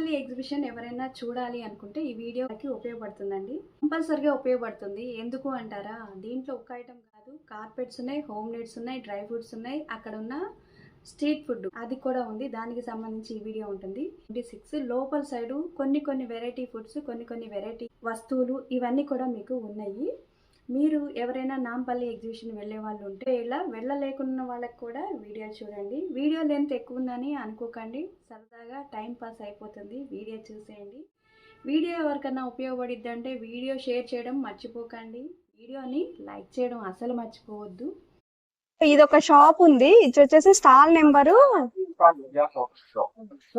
Nampally exhibition ఎవరైనా చూడాలి అనుకుంటే ఈ వీడియోకి ఉపయోగపడుతుందండి. కంపల్సరీగా ఉపయోగపడుతుంది. ఎందుకు అంటారా, దీంట్లో ఒక ఐటమ్ కాదు, కార్పెట్స్ ఉన్నాయి, హోమ్ నీడ్స్ ఉన్నాయి, డ్రై ఫ్రూట్స్ ఉన్నాయి, అక్కడ ఉన్న స్ట్రీట్ ఫుడ్ అది కూడా ఉంది. దానికి సంబంధించి ఈ వీడియో ఉంటుంది. 26 లోపల సైడ్ కొన్ని వెరైటీ ఫుడ్స్, కొన్ని వెరైటీ వస్తువులు ఇవన్నీ కూడా మీకు ఉన్నాయి. మీరు ఎవరైనా నాంపల్లి ఎగ్జిబిషన్ వెళ్ళే వాళ్ళు ఉంటే, ఇలా వెళ్ళలేకున్న వాళ్ళకి కూడా వీడియో చూడండి. వీడియో లెంత్ ఎక్కువ ఉందని అనుకోకండి, సరదాగా టైం పాస్ అయిపోతుంది. వీడియో చూసేయండి. వీడియో ఎవరికన్నా ఉపయోగపడిద్ది అంటే వీడియో షేర్ చేయడం మర్చిపోకండి. వీడియోని లైక్ చేయడం అసలు మర్చిపోవద్దు. ఇది ఒక షాప్ ఉంది. ఇది వచ్చేసి స్టాల్ నెంబరు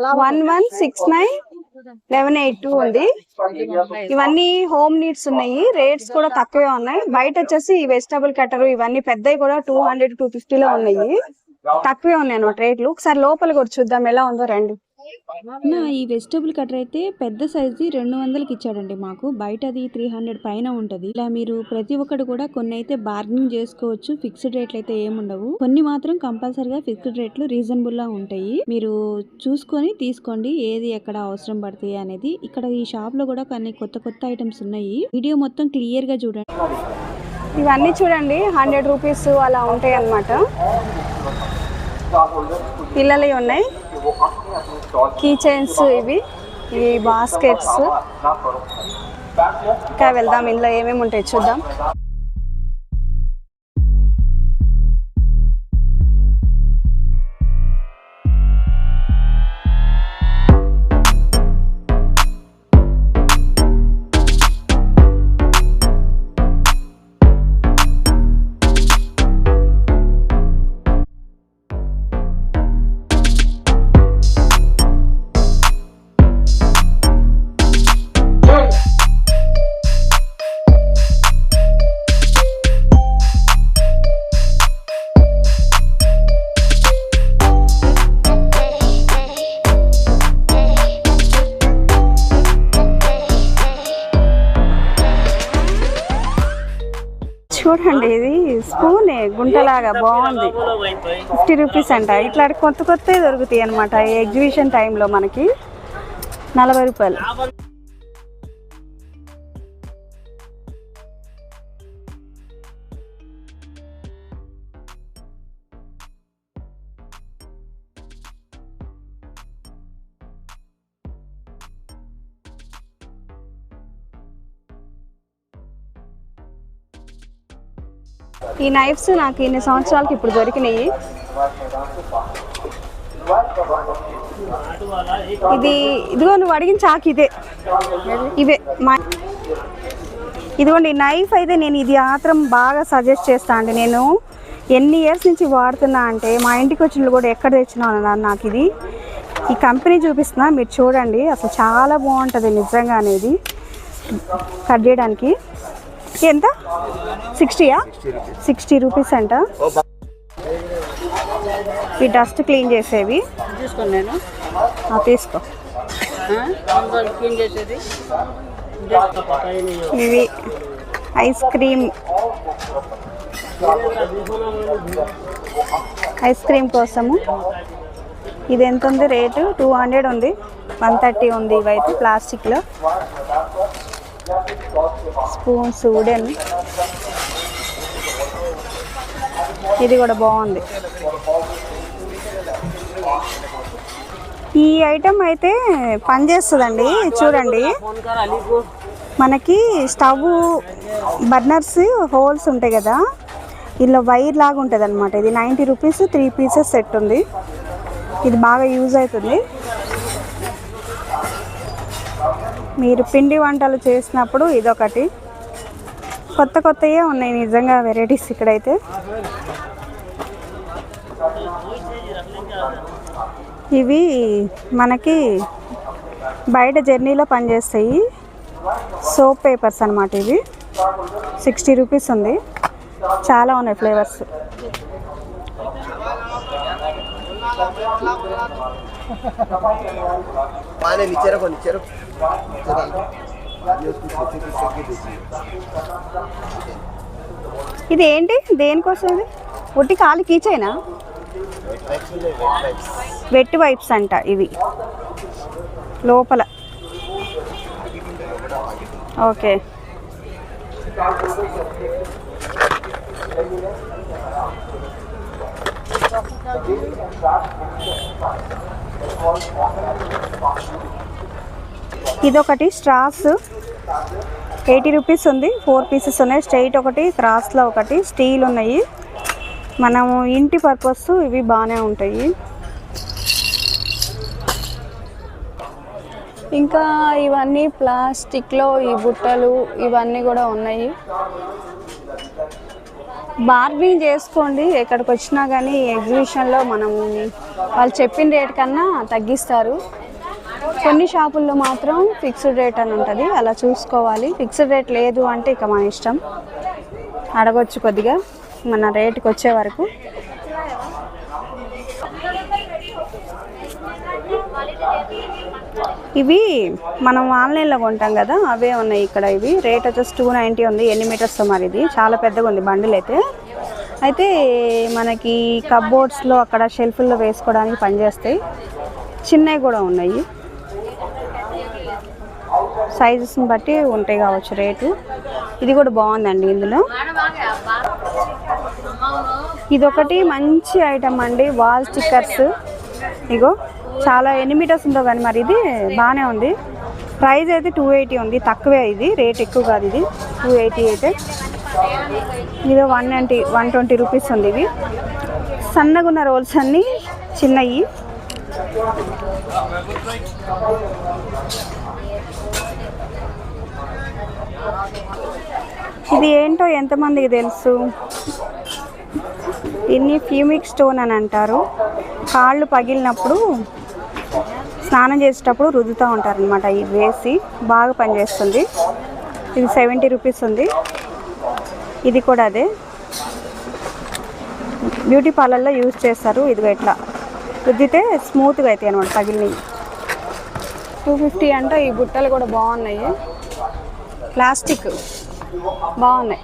1169-1182 ఉంది. ఇవన్నీ హోమ్ నీడ్స్ ఉన్నాయి. రేట్స్ కూడా తక్కువే ఉన్నాయి. బయట వచ్చేసి వెజిటబుల్ కట్టరు ఇవన్నీ పెద్దవి కూడా 200-250 లో ఉన్నాయి. తక్కువే ఉన్నాయి అన్నమాట రేట్లు. ఒకసారి లోపల కూడా చూద్దాం ఎలా ఉందో రండి. ఈ వెజిటబుల్ కట్టర్ అయితే పెద్ద సైజు 200కి ఇచ్చాడండి మాకు. బయట అది 300 పైన ఉంటది. ఇలా మీరు ప్రతి ఒక్కటి కూడా కొన్ని అయితే బార్గెనింగ్ చేసుకోవచ్చు. ఫిక్స్డ్ రేట్లు అయితే ఏముండవు. కొన్ని మాత్రం కంపల్సరిగా ఫిక్స్డ్ రేట్లు రీజనబుల్ గా ఉంటాయి. మీరు చూసుకొని తీసుకోండి ఏది ఎక్కడ అవసరం పడుతుంది అనేది. ఇక్కడ ఈ షాప్ లో కూడా కొన్ని కొత్త ఐటమ్స్ ఉన్నాయి. వీడియో మొత్తం క్లియర్ గా చూడండి. ఇవన్నీ చూడండి 100 రూపీస్ అలా ఉంటాయి అన్నమాట. పిల్లలవి ఉన్నాయి, కీ చైన్స్, ఇవి బాస్కెట్స్. ఇంకా వెళ్దాం, ఇందులో ఏమేమి ఉంటాయి చూద్దాం. చూడండి, ఇది స్పూన్ గుంటలాగా బాగుంది. 50 రూపీస్ అంట. ఇట్లా కొత్త దొరుకుతాయి అనమాట ఈ ఎగ్జిబిషన్ టైంలో. మనకి 40 రూపాయలు. ఈ నైఫ్స్ నాకు ఇన్ని సంవత్సరాలకి ఇప్పుడు దొరికినాయి. ఇదిగో నువ్వు అడిగిన చాకు ఇవే ఇదిగోండి. ఈ నైఫ్ అయితే నేను ఇది మాత్రం బాగా సజెస్ట్ చేస్తా అండి. నేను ఎన్ని ఇయర్స్ నుంచి వాడుతున్నా అంటే మా ఇంటికి వచ్చిన కూడా ఎక్కడ తెచ్చినా అన్నారు నాకు. ఇది ఈ కంపెనీ చూపిస్తున్నా, మీరు చూడండి. అసలు చాలా బాగుంటుంది నిజంగా అనేది. కట్ చేయడానికి ఎంత 60 రూపీస్ అంట. ఈ డస్ట్ క్లీన్ చేసేవి తీసుకోండి. తీసుకో. ఇవి ఐస్ క్రీమ్ కోసము. ఇది ఎంత ఉంది రేటు? 200 ఉంది, 130 ఉంది. ఇవైతే ప్లాస్టిక్లో. Spoons wooden. ఇది కూడా బాగుంది. ఈ ఐటమ్ అయితే పనిచేస్తుందండి. చూడండి, మనకి స్టవ్ బర్నర్స్ హోల్స్ ఉంటాయి కదా, ఇలా వైర్ లాగా ఉంటుంది అనమాట. ఇది 90 రూపీస్ 3 పీసెస్ సెట్ ఉంది. ఇది బాగా యూజ్ అవుతుంది. మీరు పిండి వంటలు చేసినప్పుడు ఇదొకటి. కొత్తయే ఉన్నాయి నిజంగా వెరైటీస్ ఇక్కడైతే. ఇవి మనకి బయట జర్నీలో పనిచేస్తాయి. సోప్ పేపర్స్ అన్నమాట. ఇవి 60 రూపీస్ ఉంది. చాలా ఉన్నాయి ఫ్లేవర్స్. ఇది ఏంటి, దేనికోసం? ఇది ఒట్టి కాలి కీచైనా? వెట్ వైప్స్ అంట ఇవి. లోపల. ఓకే, ఇదొకటి స్ట్రాస్ 80 రూపీస్ ఉంది. 4 పీసెస్ ఉన్నాయి. స్ట్రైట్ ఒకటి, క్రాస్లో ఒకటి, స్టీల్ ఉన్నాయి. మనము ఇంటి పర్పస్ ఇవి బాగానే ఉంటాయి. ఇంకా ఇవన్నీ ప్లాస్టిక్లో ఈ బుట్టలు ఇవన్నీ కూడా ఉన్నాయి. బార్గెనింగ్ చేసుకోండి ఎక్కడికి వచ్చినా కానీ. ఎగ్జిబిషన్లో మనము వాళ్ళు చెప్పిన రేట్ కన్నా తగ్గిస్తారు. కొన్ని షాపుల్లో మాత్రం ఫిక్స్డ్ రేట్ అని ఉంటుంది, అలా చూసుకోవాలి. ఫిక్స్డ్ రేట్ లేదు అంటే ఇక మన ఇష్టం, అడగొచ్చు కొద్దిగా మన రేటుకి వచ్చే వరకు. ఇవి మనం ఆన్లైన్లో కొంటాం కదా, అవే ఉన్నాయి ఇక్కడ. ఇవి రేట్ వచ్చేసి 290 ఉంది. ఎన్ని మీటర్స్ మరి ఇది చాలా పెద్దగా ఉంది బండిల్ అయితే. అయితే మనకి కప్బోర్డ్స్లో అక్కడ షెల్ఫ్ల్లో వేసుకోవడానికి పనిచేస్తాయి. చిన్నవి కూడా ఉన్నాయి, సైజెస్ని బట్టి ఉంటాయి కావచ్చు రేటు. ఇది కూడా బాగుందండి. ఇందులో ఇదొకటి మంచి ఐటమ్ అండి, వాల్ స్టిక్కర్స్. ఇగో చాలా ఎన్ని మీటర్స్ ఉందో కానీ మరి ఇది బాగానే ఉంది. ప్రైస్ అయితే 280 ఉంది, తక్కువే. ఇది రేట్ ఎక్కువ కాదు, ఇది 280 అయితే. ఇది 120 రూపీస్ ఉంది. ఇవి సన్నగా ఉన్న రోల్స్ అన్నీ చిన్నవి. ఇది ఏంటో ఎంతమందికి తెలుసు? దీన్ని ఫ్యూమిక్ స్టోన్ అని అంటారు. కాళ్ళు పగిలినప్పుడు స్నానం చేసేటప్పుడు రుద్దుతూ ఉంటారనమాట. ఇది వేసి బాగా పనిచేస్తుంది. ఇది 70 రూపీస్ ఉంది. ఇది కూడా అదే, బ్యూటీ పార్లర్లో యూజ్ చేస్తారు. ఇదిగో ఇట్లా రుద్దితే స్మూత్గా అవుతాయి అనమాట పగిలినవి. 250 అంటే. ఈ బుట్టలు కూడా బాగున్నాయి, ప్లాస్టిక్ బాగున్నాయి.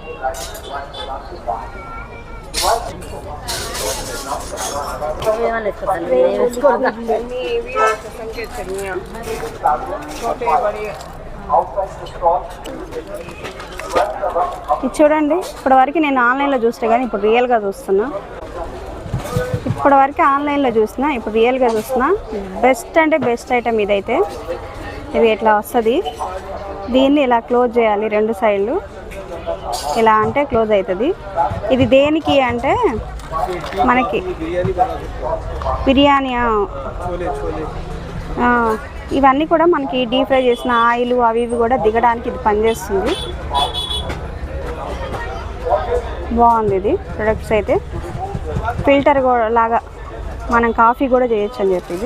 ఇది చూడండి, ఇప్పటివరకు నేను ఆన్లైన్లో చూస్తే కానీ ఇప్పుడు రియల్గా చూస్తున్నా. ఇప్పటివరకు ఆన్లైన్లో చూసిన, ఇప్పుడు రియల్గా చూసిన. బెస్ట్ అంటే బెస్ట్ ఐటమ్ ఇదైతే. ఇది ఇట్లా వస్తుంది. దీన్ని ఇలా క్లోజ్ చేయాలి, 2 సైడ్లు ఇలా అంటే క్లోజ్ అవుతుంది. ఇది దేనికి అంటే మనకి బిర్యానీ, ఇవన్నీ కూడా మనకి డీప్ ఫ్రై చేసిన ఆయిల్ అవి ఇవి కూడా దిగడానికి ఇది పనిచేస్తుంది. బాగుంది ఇది ప్రొడక్ట్స్ అయితే. ఫిల్టర్ కూడా లాగా మనం కాఫీ కూడా చేయొచ్చు అని చెప్పి.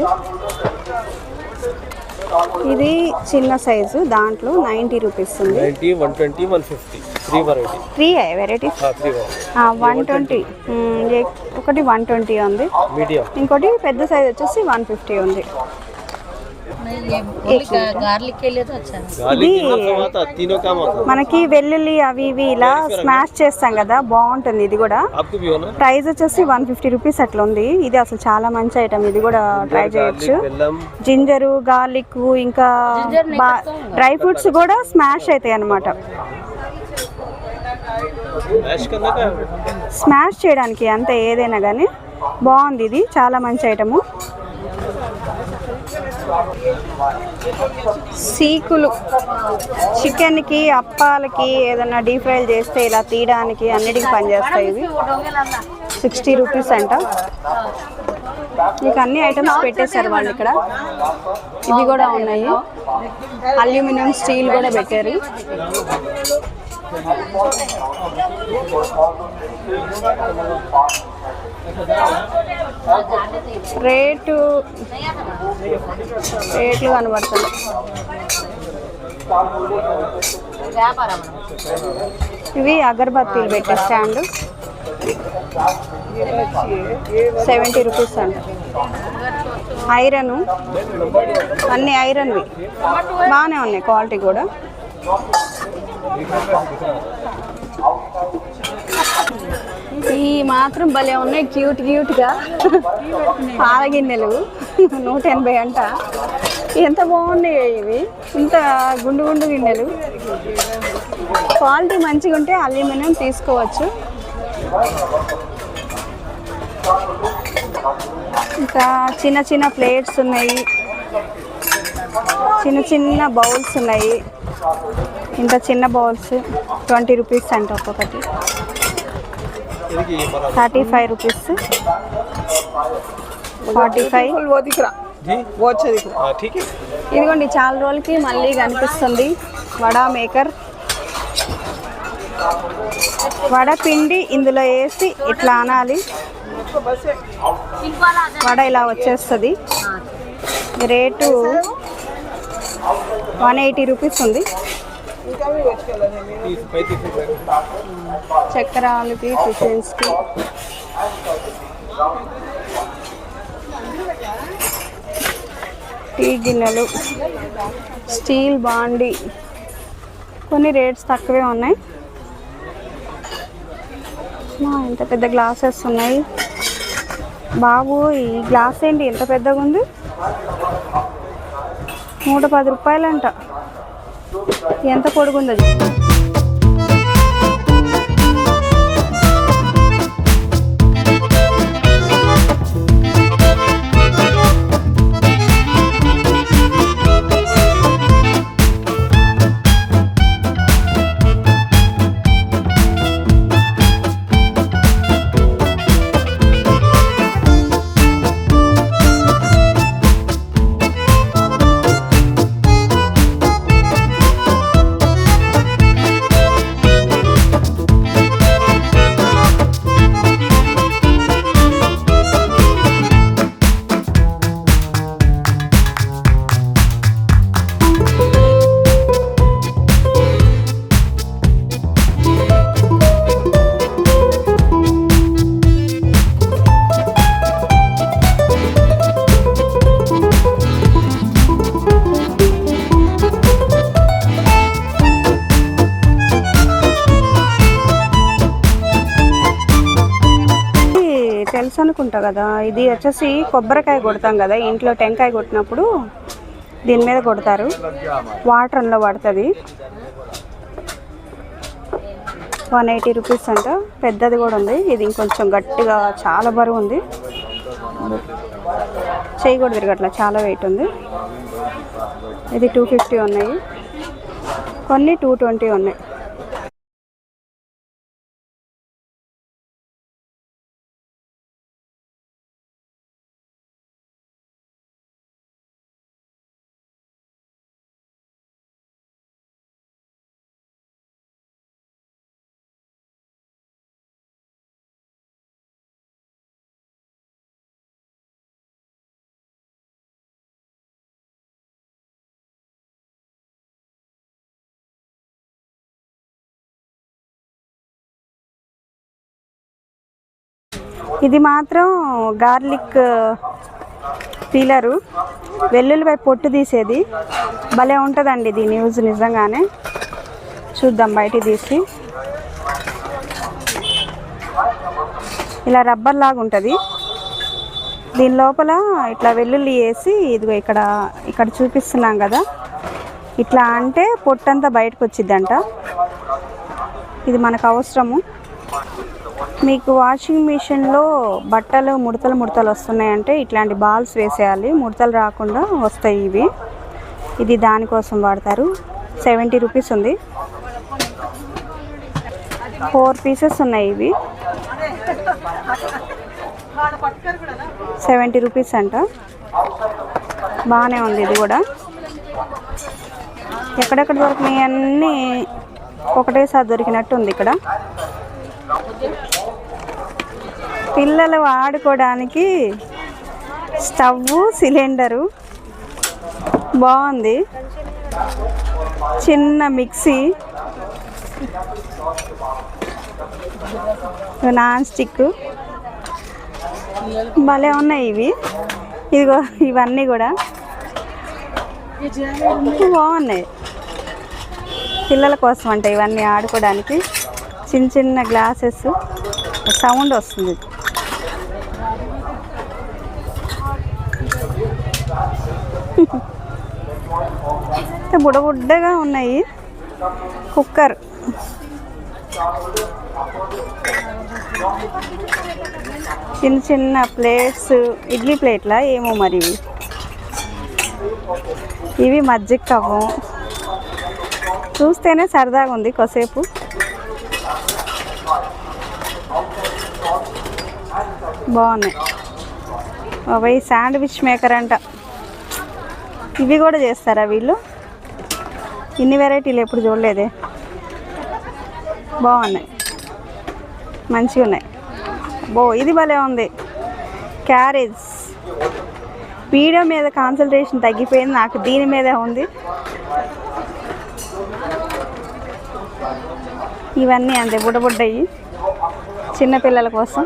ఇది చిన్న సైజు, దాంట్లో 90 రూపీస్ ఉంది. 120, 150 3 వెరైటీస్. 120 ఒకటి 120 ఉంది. ఇంకోటి పెద్ద సైజ్ వచ్చేసి 150 ఉంది. ఇది మనకి వెల్లుల్లి అవి ఇవి ఇలా స్మాష్ చేస్తాం కదా, బాగుంటుంది. ఇది కూడా ప్రైస్ వచ్చేసి 150 రూపీస్ అట్లా ఉంది. ఇది అసలు చాలా మంచి ఐటమ్, ఇది కూడా ట్రై చేయొచ్చు. జింజరు, గార్లిక్, ఇంకా డ్రై ఫ్రూట్స్ కూడా స్మాష్ అవుతాయి అన్నమాట. స్మాష్ చేయడానికి అంతే, ఏదైనా కానీ బాగుంది. ఇది చాలా మంచి ఐటము. సీకులు చికెన్కి, అప్పాలకి, ఏదైనా డీప్ ఫ్రైలు చేస్తే ఇలా తీయడానికి అన్నిటికీ పనిచేస్తాయి. ఇవి 60 రూపీస్ అంట. మీకు అన్ని ఐటమ్స్ పెట్టేశారు వాళ్ళు ఇక్కడ. ఇవి కూడా ఉన్నాయి, అల్యూమినియం, స్టీల్ కూడా పెట్టారు. రేట్లు కనబడుతుంది. ఇవి అగరబత్తీలు పెట్టే స్టాండ్ 70 రూపీస్ అంట. ఐరన్, అన్ని ఐరన్వి బాగానే ఉన్నాయి, క్వాలిటీ కూడా. ఈ మాత్రం భలే ఉన్నాయి, క్యూట్గా. పాల గిన్నెలు 180 అంట. ఎంత బాగున్నాయి ఇవి, ఇంత గుండు గుండు గిన్నెలు. క్వాలిటీ మంచిగా ఉంటే అల్యూమినియం తీసుకోవచ్చు. ఇంకా చిన్న చిన్న ప్లేట్స్ ఉన్నాయి, చిన్న చిన్న బౌల్స్ ఉన్నాయి. ఇంత చిన్న బౌల్స్ 20 రూపీస్ అంట ఒక్కొక్కటి, 35 రూపీస్, 45. ఇదిగోండి చాలా రోజులకి మళ్ళీ కనిపిస్తుంది వడ మేకర్. వడ పిండి ఇందులో వేసి ఇట్లా అనాలి, వడ ఇలా వచ్చేస్తుంది. రేటు 180 రూపీస్ ఉంది. చక్రాలకి, టిఫిన్స్కి. టీ గిన్నెలు, స్టీల్ బాండి, కొన్ని రేట్స్ తక్కువే ఉన్నాయి. ఇంత పెద్ద గ్లాసెస్ ఉన్నాయి. బాబు ఈ గ్లాస్ ఏంటి ఎంత పెద్దగా ఉంది, 110 రూపాయలంట. ఎంత పొడుగుంది. తెలుసు అనుకుంటా కదా, ఇది వచ్చేసి కొబ్బరికాయ కొడతాం కదా ఇంట్లో, టెంకాయ కొట్టినప్పుడు దీని మీద కొడతారు. వాటర్ అందులో పడుతుంది. 180 రూపీస్ అంట. పెద్దది కూడా ఉంది. ఇది ఇంకొంచెం గట్టిగా చాలా బరువు ఉంది, చేయి కూడా తిరగట్లా, చాలా వెయిట్ ఉంది. ఇది 250 ఉన్నాయి, కొన్ని 220 ఉన్నాయి. ఇది మాత్రం గార్లిక్ పీలరు, వెల్లుల్లిపై పొట్టు తీసేది. భలే ఉంటుందండి దీని యూజ్ నిజంగానే. చూద్దాం బయట తీసి. ఇలా రబ్బర్ లాగా ఉంటుంది. దీని లోపల ఇట్లా వెల్లుల్లి వేసి, ఇదిగో ఇక్కడ చూపిస్తున్నాం కదా, ఇట్లా అంటే పొట్టంతా బయటకు వచ్చిద్దంట. ఇది మనకు అవసరము. మీకు వాషింగ్ మిషన్లో బట్టలు ముడతలు వస్తున్నాయంటే ఇట్లాంటి బాల్స్ వేసేయాలి, ముడతలు రాకుండా వస్తాయి ఇవి. ఇది దానికోసం వాడతారు. 70 రూపీస్ ఉంది. 4 పీసెస్ ఉన్నాయి ఇవి. 70 రూపీస్ అంట. బాగానే ఉంది ఇది కూడా. ఎక్కడెక్కడ దొరికినాయి అన్నీ ఒకటేసారి దొరికినట్టు ఉంది ఇక్కడ. పిల్లలు ఆడుకోవడానికి స్టవ్, సిలిండరు బాగుంది. చిన్న మిక్సీ, నాన్ స్టిక్, భలే ఉన్నాయి ఇవి. ఇదిగో ఇవన్నీ కూడా బాగున్నాయి. పిల్లల కోసం అంటే ఇవన్నీ ఆడుకోవడానికి. చిన్న చిన్న గ్లాసెస్, సౌండ్ వస్తుంది. బుడబుడ్డగా ఉన్నాయి. కుక్కర్, చిన్న చిన్న ప్లేట్స్, ఇడ్లీ ప్లేట్లా ఏమో మరి ఇవి మజ్జిగ కవ్వం. చూస్తేనే సరదాగా ఉంది కాసేపు. బాగున్నాయి. అవి శాండ్విచ్ మేకర్ అంట. ఇవి కూడా చేస్తారా వీళ్ళు? ఇన్ని వెరైటీలు ఎప్పుడు చూడలేదే. బాగున్నాయి, మంచిగా ఉన్నాయి. ఇది భలే ఉంది. క్యారేజ్. వీడియో మీద కాన్సన్ట్రేషన్ తగ్గిపోయింది, నాకు దీని మీదే ఉంది. ఇవన్నీ అంతే బుడ్డబుడ్డయి చిన్నపిల్లల కోసం.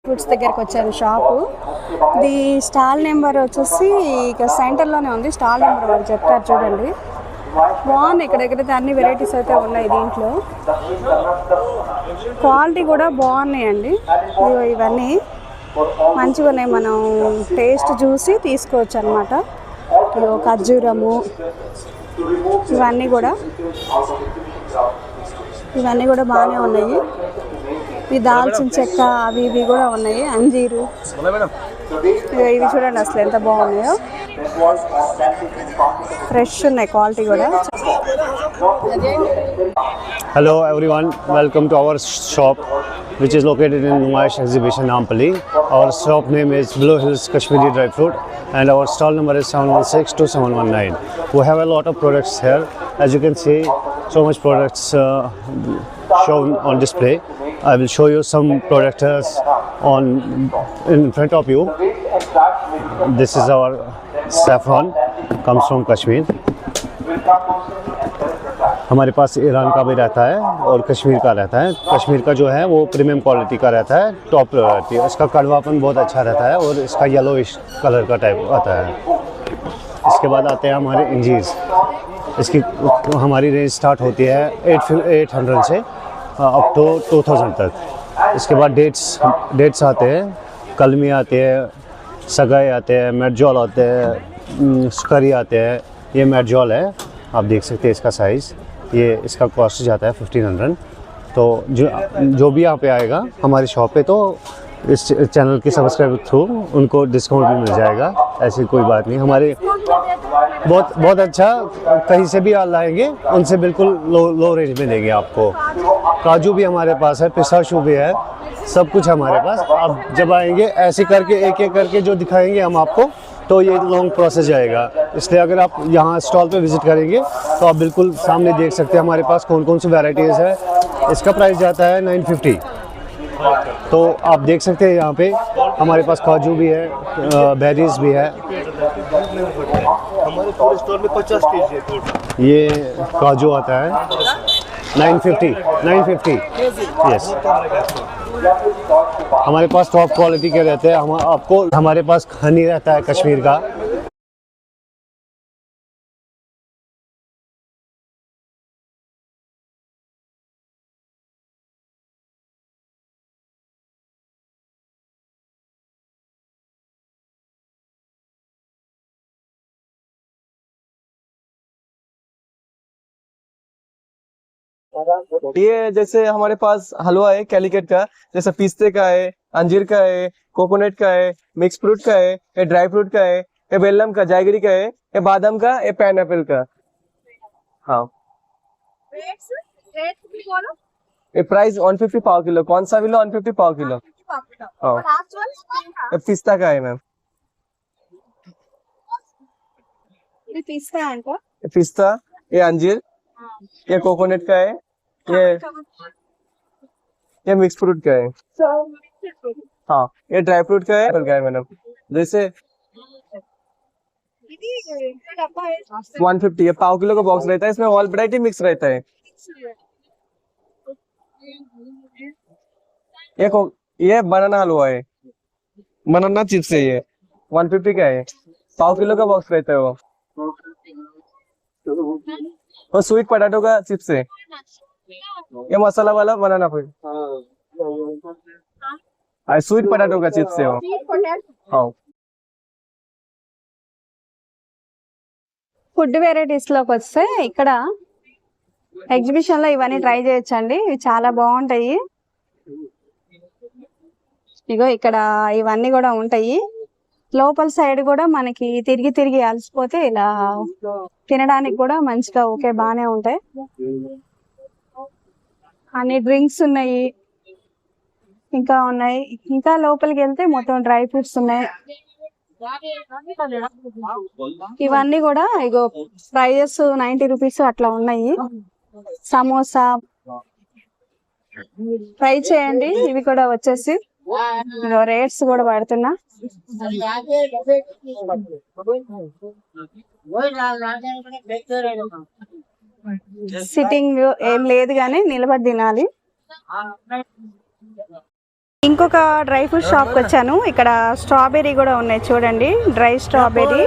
ఫ్రూట్స్ దగ్గరికి వచ్చాను. షాపు ఇది స్టాల్ నెంబర్ వచ్చేసి ఇక సెంటర్లోనే ఉంది. స్టాల్ నెంబర్ వాళ్ళు చెప్తారు చూడండి. బాగుంది. ఇక్కడెక్కడైతే అన్ని వెరైటీస్ అయితే ఉన్నాయి. దీంట్లో క్వాలిటీ కూడా బాగున్నాయండి. ఇవన్నీ మంచిగా ఉన్నాయి. మనం టేస్ట్ చూసి తీసుకోవచ్చు అనమాట. ఖర్జూరము ఇవన్నీ కూడా బాగానే ఉన్నాయి. ఈ దాల్చిన చెక్క అవి ఇవి కూడా ఉన్నాయి. అంజీరు ఇవి చూడండి అసలు ఎంత బాగున్నాయో. ఫ్రెష్ ఉన్నాయి, క్వాలిటీ కూడా. Hello everyone, welcome to our shop which is located in Numaish Exhibition Nampally. Our shop name is Blue Hills Kashmiri Dry Fruit and our stall number is 716 to 719. We have a lot of products here. As you can see, so much products shown on display. I will show you some products in front of you. This is our saffron, comes from Kashmir. हमारे पास Iran का भी रहता है और कश्मीर का रहता है. कश्मीर का जो है वो प्रीमियम क्वालिटी का रहता है, टॉप रहती है. इसका कड़वापन बहुत अच्छा रहता है और इसका येलोइश कलर का टाइप आता है. इसके बाद आते हैं हमारे इंजीर्स. इसकी हमारी रेंज स्टार्ट होती है 800 से अप टू 2000 तक. इसके बाद डेट्स आते हैं, कलमी आते हैं, सगाई आते हैं, मेडजॉल आते हैं, सुकरी आते हैं. ये मेडजॉल है, आप देख सकते हैं इसका साइज़. ये इसका कॉस्ट जाता है 1500. तो जो भी यहाँ पे आएगा हमारी शॉप पे, तो इस चैनल की सब्सक्राइब थ्रू उनको डिस्काउंट भी मिल जाएगा. ऐसी कोई बात नहीं. हमारे बहुत अच्छा, कहीं से भी लाएंगे उनसे बिल्कुल लो रेंज में देंगे आपको. काजू भी हमारे पास है, पिस्ताशू भी है, सब कुछ हमारे पास. आप जब आएंगे ऐसे करके एक एक करके जो दिखाएंगे हम आपको, तो ये लॉन्ग प्रोसेस जाएगा. इसलिए अगर आप यहाँ स्टॉल पे विज़िट करेंगे तो आप बिल्कुल सामने देख सकते हैं हमारे पास कौन कौन सी वैराइटीज़ है. इसका प्राइस जाता है 950. तो आप देख सकते हैं यहाँ पे हमारे पास काजू भी है, बेरीज भी है. हमारे पूरे स्टोर में 50 केजी है. ये काजू आता है 950. यस. हमारे पास टॉप क्वालिटी के रहते हैं. हमारे पास हनी रहता है कश्मीर का. ये जैसे हमारे पास हलवा है कैलिकट का, जैसे पिस्ते का है, अंजीर का है, कोकोनट का है, मिक्स फ्रूट का है, ये ड्राई फ्रूट का है, ये बेलम का, जागरी का है, ये बादाम का, ये पाइनएप्पल का. हाँ. ये प्राइस 150 पाव किलो. कौन सा भी लो 150 पाव किलो. हाँ. ये पिस्ता का है मैम. पिस्ता, ये अंजीर, ये कोकोनट का है, ये मिक्स फ्रूट का है. हाँ. ये ड्राई फ्रूट का है मैडम. जैसे 150 ये पाव किलो का बॉक्स रहता है, इसमें ऑल वैरायटी मिक्स रहता है। ये बनाना हलवा है, बनाना चिप्स है, ये 150 का है, पाव किलो का बॉक्स रहता है वो। और स्वीट पोटैटो का चिप्स है, ये मसाला वाला बनाना फिर स्वीट पोटैटो का चिप्स है वो। हाँ ఫుడ్ వెరైటీస్లోకి వస్తే ఇక్కడ ఎగ్జిబిషన్లో ఇవన్నీ ట్రై చేయొచ్చండి. ఇవి చాలా బాగుంటాయి. ఇగో ఇక్కడ ఇవన్నీ కూడా ఉంటాయి. లోపల సైడ్ కూడా మనకి తిరిగి తిరిగి అలసిపోతే ఇలా తినడానికి కూడా మంచిగా ఓకే బాగానే ఉంటాయి. అన్ని డ్రింక్స్ ఉన్నాయి, ఇంకా ఉన్నాయి. ఇంకా లోపలికి వెళ్తే మొత్తం డ్రై ఫ్రూట్స్ ఉన్నాయి. ఇవన్నీ కూడా ఇగో ప్రైజెస్ 90 రూపీస్ అట్లా ఉన్నాయి. సమోసా ట్రై చేయండి. ఇవి కూడా వచ్చేసి రేట్స్ కూడా పడుతున్నా. సిట్టింగ్ ఏం లేదు కానీ నిలబడి తినాలి. ఇంకొక డ్రై ఫ్రూట్ షాప్ కి వచ్చాను. ఇక్కడ స్ట్రాబెర్రీ కూడా ఉన్నాయి చూడండి, డ్రై స్ట్రాబెర్రీ.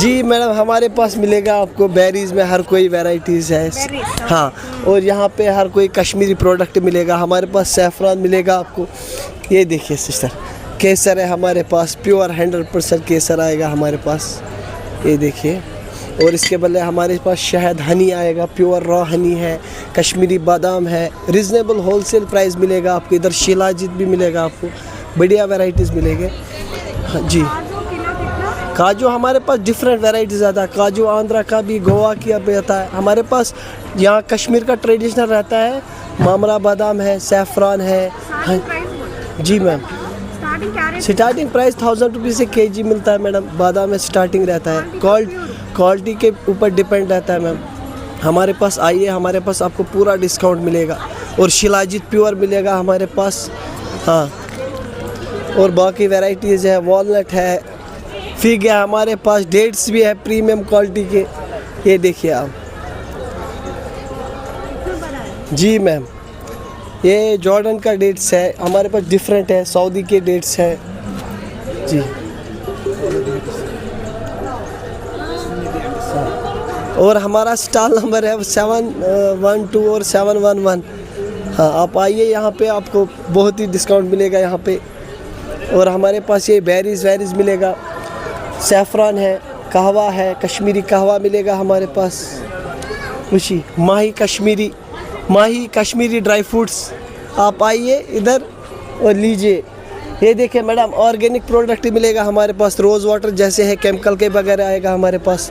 जी मैडम, हमारे पास मिलेगा आपको बेरीज में हर कोई वैरायटीज़ है। हाँ, और यहाँ पे हर कोई कश्मीरी प्रोडक्ट मिलेगा। हमारे पास सैफरान मिलेगा आपको। ये देखिए सिस्टर, केसर है हमारे पास, प्योर 100% केसर आएगा हमारे पास, ये देखिए। और इसके बदले हमारे पास शहद हनी आएगा, प्योर रॉ हनी है, कश्मीरी बादाम है, रिजनेबल होलसेल प्राइस मिलेगा आपको। इधर शिलाजीत भी मिलेगा आपको, बढ़िया वैरायटीज़ मिलेंगे। हाँ जी, काजू हमारे पास डिफरेंट वैरायटीज़ आता है। काजू आंध्रा का भी, गोवा की भी आता है हमारे पास। यहाँ कश्मीर का ट्रेडिशनल रहता है, मामरा बादाम है, सैफरान है। हाँ जी मैम, स्टार्टिंग प्राइस 1000 रुपीज़ से केजी मिलता है मैडम। बादाम में स्टार्टिंग रहता है, क्वालिटी के ऊपर डिपेंड रहता है मैम। हमारे पास आइए, हमारे पास आपको पूरा डिस्काउंट मिलेगा। और शिलाजीत प्योर मिलेगा हमारे पास। हाँ, और बाकी वैरायटीज़ है, वॉलनट है, फिग है हमारे पास, डेट्स भी है प्रीमियम क्वालिटी के। ये देखिए आप जी मैम, ये जॉर्डन का डेट्स है हमारे पास, डिफरेंट है, सऊदी के डेट्स है जी। और हमारा स्टॉल नंबर है 712 और 711। हाँ, आप आइए यहाँ पे, आपको बहुत ही डिस्काउंट मिलेगा यहाँ पे। और हमारे पास ये बेरीज मिलेगा, सैफरान है, कहवा है, कश्मीरी कहवा मिलेगा हमारे पास। खुशी माही कश्मीरी ड्राई फ्रूट्स, आप आइए इधर और लीजिए। ये देखिए मैडम, ऑर्गेनिक प्रोडक्ट मिलेगा हमारे पास। रोज़ वाटर जैसे है, केमिकल के बगैर आएगा हमारे पास।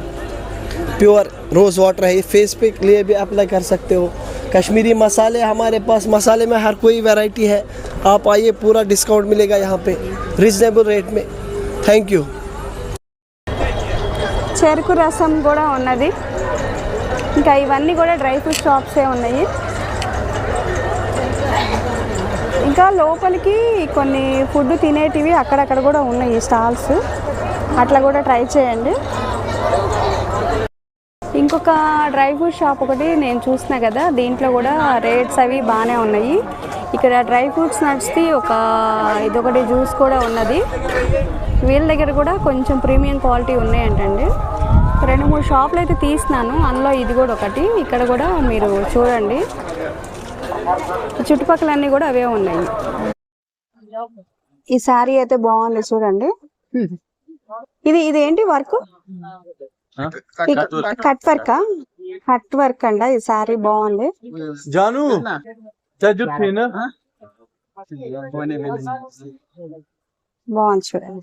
प्योर रोज़ वाटर है, ये फेस पे लिए भी अप्लाई कर सकते हो। कश्मीरी मसाले हमारे पास, मसाले में हर कोई वैरायटी है। आप आइए, पूरा डिस्काउंट मिलेगा यहाँ पे रीजनेबल रेट में। Thank you. చెరుకు రసం కూడా ఉన్నది. ఇంకా ఇవన్నీ కూడా డ్రై ఫ్రూట్ షాప్సే ఉన్నాయి. ఇంకా లోపలికి కొన్ని ఫుడ్ తినేటివి అక్కడక్కడ కూడా ఉన్నాయి స్టాల్స్, అట్లా కూడా ట్రై చేయండి. ఇంకొక డ్రై ఫ్రూట్ షాప్ ఒకటి నేను చూస్తున్నా కదా, దీంట్లో కూడా రేట్స్ అవి బాగానే ఉన్నాయి. ఇక్కడ డ్రై ఫ్రూట్స్ నట్స్ది ఇదొకటి జ్యూస్ కూడా ఉన్నది. వీళ్ళ దగ్గర కూడా కొంచెం ప్రీమియం క్వాలిటీ ఉన్నాయంటండి. 2-3 షాపులు అయితే తీసినాను, అందులో ఇది కూడా ఒకటి. ఇక్కడ కూడా మీరు చూడండి, చుట్టుపక్కలన్నీ కూడా అవే ఉన్నాయి. ఈ శారీ అయితే బాగుంది చూడండి. ఇది ఏంటి వర్క్? కట్ వర్క్ అంట. ఈ శారీ బాగుంది. బాగుంది చూడండి.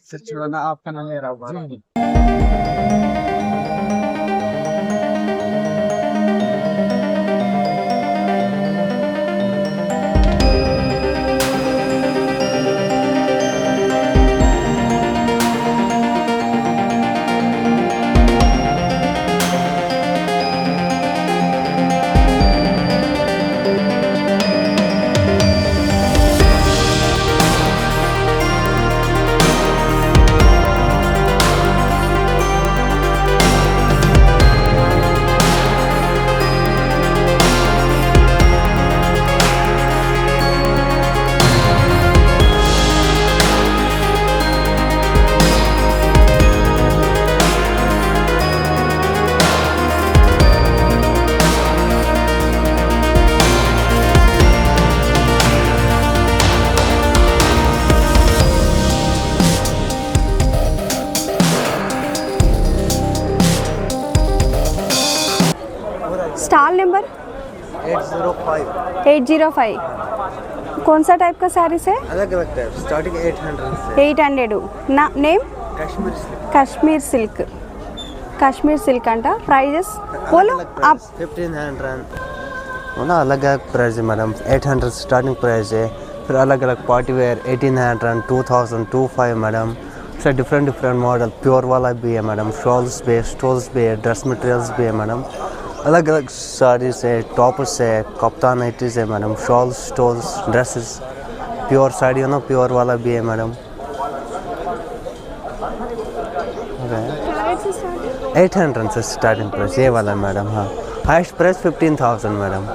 805 805 कौन सा टाइप का साड़ीस है? अलग अलग टाइप स्टार्टिंग 800 से 800 ना नेम कश्मीर से काश्मीर सिल्क अंट प्राइजेस बोलो आप 1500 ना अलग अलग प्राइस है मैडम 800 स्टार्टिंग प्राइस है फिर अलग अलग पार्टी वेयर 1800 2000 25 मैडम से डिफरेंट मॉडल प्योर वाला भी है मैडम शॉल्स भी स्टोल्स भी है ड्रेस मटेरियल्स भी है मैडम अलग अलग साड़ीज है टॉप्स है कप्तान नाइटीज है madam shawls stoles dresses pure sari है ना प्योर वाला भी है मैडम 800 से स्टार्टिंग प्राइस ये वाला मैडम हाँ हाईएस्ट प्राइस 15,000 मैडम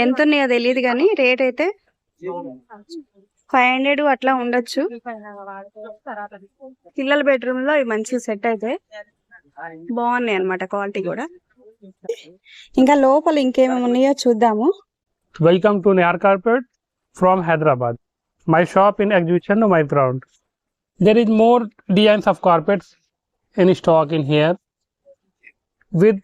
ఎంత ఉన్నాయో తెలియదు కానీ రేట్ అయితే 500 అట్లా ఉండొచ్చు పిల్లల బెడ్రూమ్ లో ఇవి మంచి సెట్ అయితే బాగున్నాయి అన్నమాట క్వాలిటీ కూడా ఇంకా లోపల ఇంకేమేమి ఉన్నాయో చూద్దాము Welcome to Nayar Carpet from Hyderabad. My shop in exhibition on my ground. There is more designs of carpets in stock in here with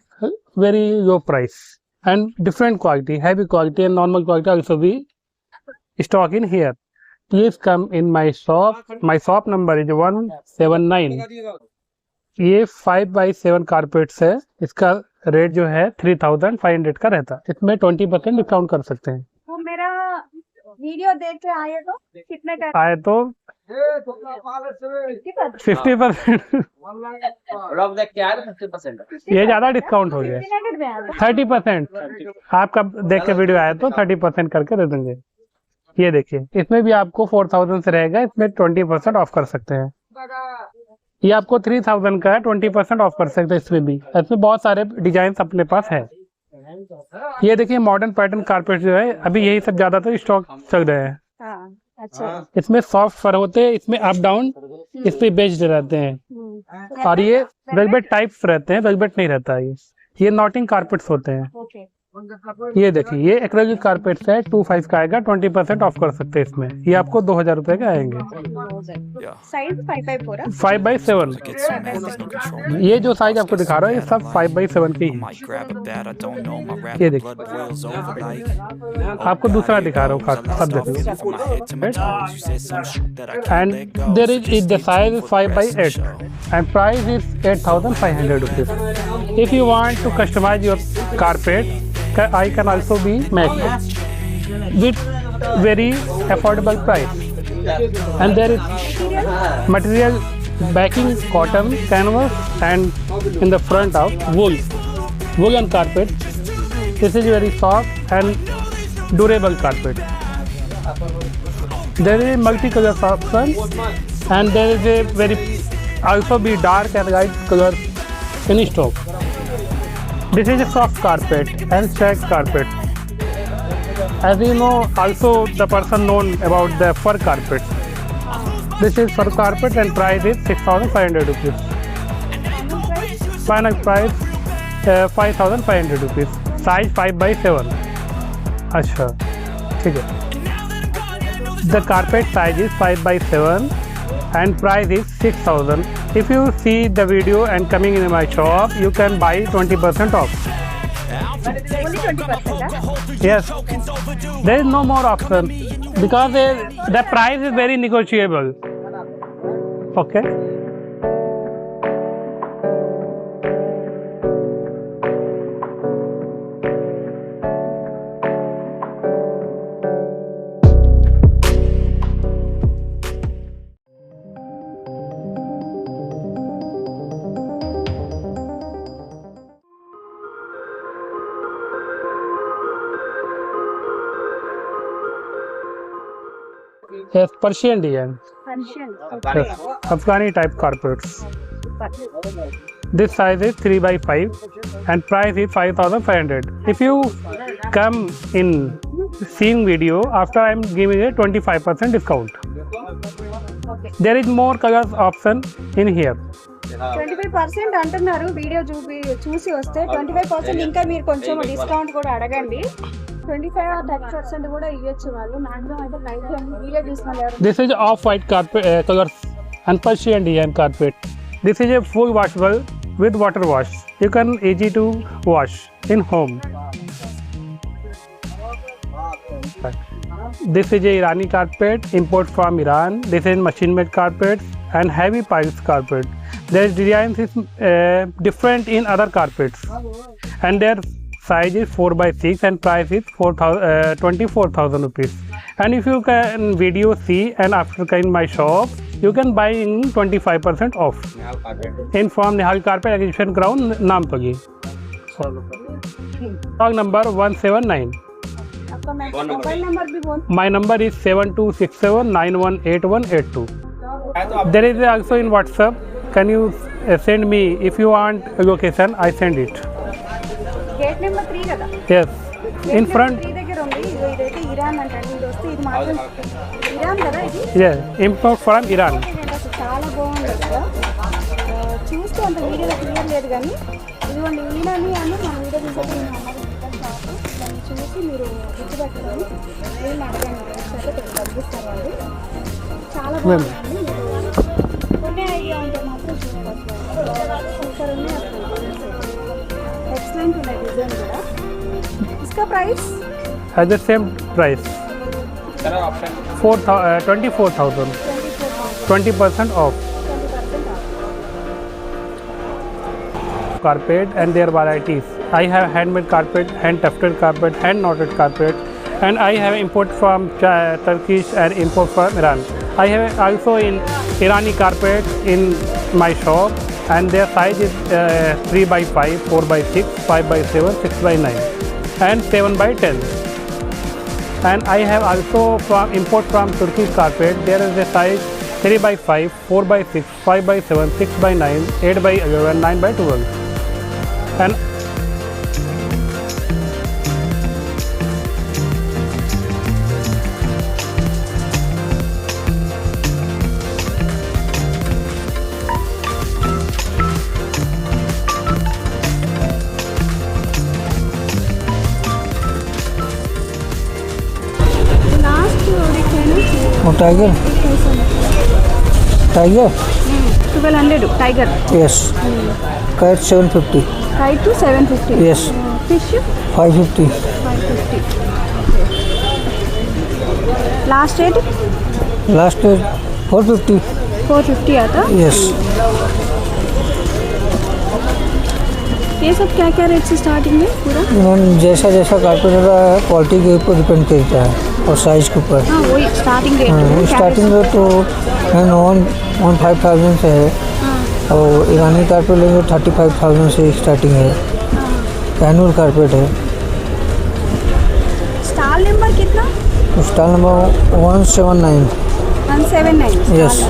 very low price and different quality, heavy quality and normal quality also be stock in here. Please come in my shop. My shop number is 179. ये 5x7 carpets है इसका rate जो है 3500 का रहता है इसमें 20% discount कर सकते हैं वो मेरा वीडियो देख के आए तो कितने का आए तो 50% ये ज्यादा डिस्काउंट हो गया 30% आपका देख के वीडियो आया तो 30% करके दे देंगे ये देखिए इसमें भी आपको 4000 से रहेगा इसमें 20% ऑफ कर सकते हैं ये आपको 3000 का है 20% ऑफ कर सकते हैं इसमें भी इसमें बहुत सारे डिजाइन अपने पास है ये देखिए मॉडर्न पैटर्न कारपेट जो है अभी यही सब ज्यादातर स्टॉक चल रहे हैं अच्छा इसमें सॉफ्ट फर होते हैं इसमें अप डाउन इस पे बेस्ड रहते हैं और ये वेलवेट टाइप्स रहते हैं वेलवेट नहीं रहता है ये नॉटिंग कारपेट्स होते हैं ओके ये देखिए ये एक्रेलिक कारपेट्स है 25 का आएगा 20% ऑफ कर सकते हैं इसमें ये आपको 2000 रुपए का आएंगे साइज 5x4 5x7 ये जो साइज आपको दिखा रहा है ये सब 5x7 की है ये देखिए आपको दूसरा दिखा रहा हूँ सब देखिए and there is the size 5x8 and price is 8500 rupees. If you want to customize your carpet, I can also be make with very affordable price. And there is material backing cotton, canvas, and in the front of woolen carpet. This is very soft and durable carpet. There is multicolor option, and there is a very also be dark and light color in stock. This is a soft carpet and shag carpet. As you know, also the person known about the fur carpet. This is fur carpet and price is 6,500 rupees. Final price 5,500 rupees. Size 5x7. अच्छा, ठीक है. The carpet size is 5x7 and price is 6,000. If you see the video and coming in my shop, you can buy 20% off. Only 20%? Yes, there is no more option because the price is very negotiable. Okay. Yes, Persian design. Persian. Yes, Afghani type carpets. This size is 3x5 and price is 5,500. If you come in seeing video, after I am giving a 25% discount. There is more colors option in here. 25% అంటున్నారు video చూసి వస్తే 25% ఇంకా మీరు కొంచెం discount కూడా అడగండి 25% కూడా ఇవ్వచ్చు వాళ్ళు మాక్సిమం అయితే ప్రైస్ వీడియో తీసుకున్నారు. This is off-white carpet colors and Persian design carpet. This is a full washable with water wash. You can easy to wash in home. This is a Irani carpet import from Iran. This is machine made carpet and heavy piles carpet. Their design is different in other carpets and their size is 4x6 and price is 24,000 rupees. And if you can video see and after in my shop, you can buy in 25% off. In from Nihal Carpet Exhibition Ground, Nampagi. Stock number 179. Mobile number भी बोल. My number is 7267918182. There is also in WhatsApp. Can you send me if you want a location? I send it. Gate number 3 కదా. Yes. In front. 3 దగ్గర ఉంది. ఇదైతే Iran అంటండి. ఇది వస్తే ఇది మాత్రం ఇరాన్ కదా ఇది. Yeah. Import from Iran. చాలా బాగుంది కదా. చూస్తే అంత వీడియోలో క్లియర్ లేదు కానీ ఇదిగోండి ఈయనని అని మన వీడియో తీసుకొని దాన్ని చూసి మీరు గుర్తుపెట్టుకొని నేను అడగండి సరే తగ్గిస్తారు వాళ్ళు చాలా బాగుంది కొన్ని ఐడియా ఉంటే మాత్రం చూసుకోవచ్చు సూపర్ ఉన్నాయి ఎక్సలెంట్ ఉన్నాయి డిజైన్ కూడా इसका price At the same price. 24,000. 20% off. Carpet and their varieties. I have handmade carpet, hand tufted carpet, hand knotted carpet, and I have import from Turkish and import from Iran. I have also in Irani carpet in my shop, and their size is 3x5, 4x6, 5x7, 6x9, and 7x10. And I have also from import from Turkish carpet. There is a size 3x5, 4x6, 5x7, 6x9, 8x11, 9x12. And tiger tiger 1200 tiger yes cat 750 5 to 750 yes fish 550 last rate last 450 आता yes ये सब क्या क्या rate से starting है पूरा जैसा जैसा कारपेट का है क्वालिटी के ऊपर डिपेंड करता है और साइज के ऊपर हाँ वही स्टार्टिंग रेट स्टार्टिंग रेट तो 15,000 से है और ईरानी कारपेट लेंगे 35,000 से स्टार्टिंग है कैनुअल कारपेट है स्टॉल नंबर कितना स्टॉल नंबर 179. 179 Yes.